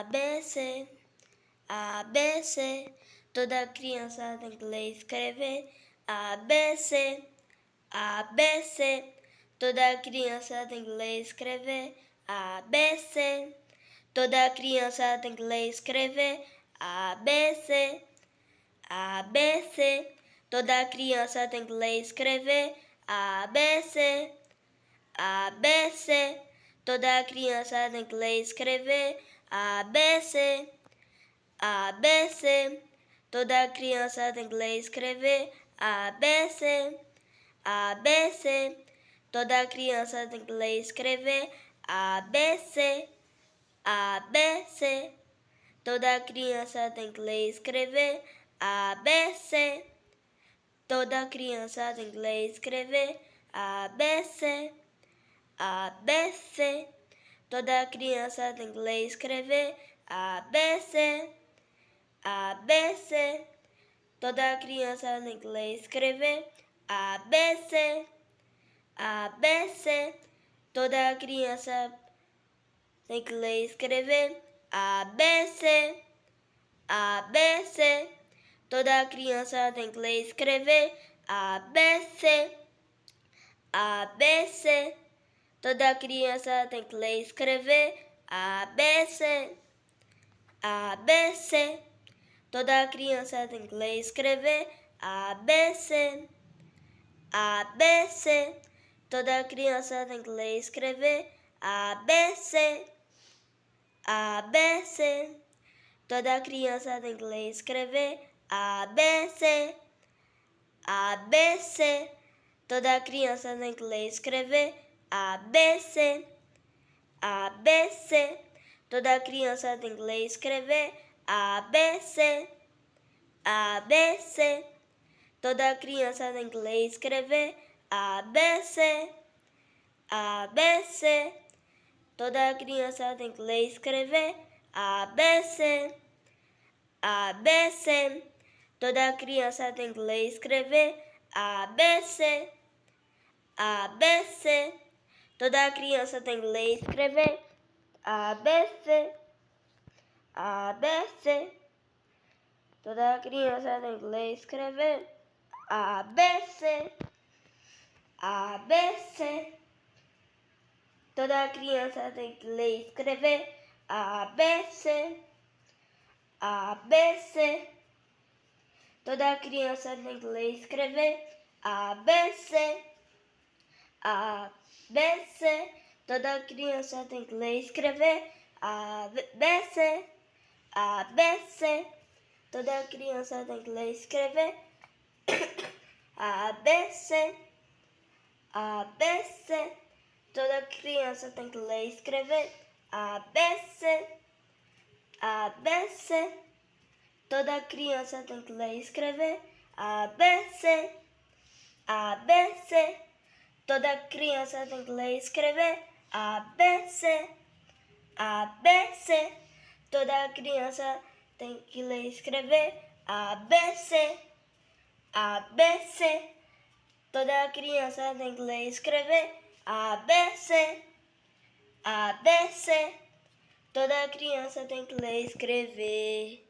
ABC, ABC, toda criança tem que ler e escrever. ABC, ABC, toda criança tem que ler e escrever. ABC, toda criança tem que ler e escrever. ABC, ABC, toda criança tem que ler e escrever. ABC, ABC, toda criança tem que ler e escrever. ABC, ABC, toda criança tem que ler e escrever. ABC, ABC, toda criança tem que ler e escrever. ABC, ABC, toda criança tem que ler e escrever. ABC, toda criança tem que ler e escrever. ABC, ABC, toda criança tem que ler e escrever. ABC, ABC, toda criança tem que ler e escrever. ABC, ABC, toda criança tem que ler e escrever. ABC, ABC, toda criança tem que ler e escrever. ABC, ABC, toda criança tem que ler e escrever. ABC, ABC, toda criança tem que ler e escrever. ABC, ABC, toda criança tem que ler e escrever. ABC, ABC, toda criança tem que ler e escrever. ABC, ABC, toda criança tem que ler e escrever. ABC, ABC, toda criança tem que ler e escrever. ABC, ABC, toda criança tem que ler e escrever. ABC, ABC, toda criança tem que ler e escrever. ABC, ABC, toda criança tem que ler e escrever. ABC, ABC, toda criança tem que ler e escrever. ABC, ABC, toda criança tem que ler e escrever. ABC, ABC, toda criança tem que ler e escrever. ABC, ABC, toda criança tem que ler e escrever. ABC, ABC, toda criança tem que ler e escrever. ABC, ABC, toda criança tem que ler e escrever. ABC, ABC, toda criança tem que ler e escrever. ABC, ABC, toda criança tem que ler e escrever. ABC, ABC, toda criança tem que ler e escrever. ABC, ABC, toda criança tem que ler e escrever. ABC, ABC, toda criança tem que ler e escrever. ABC, ABC, toda criança tem que ler e escrever.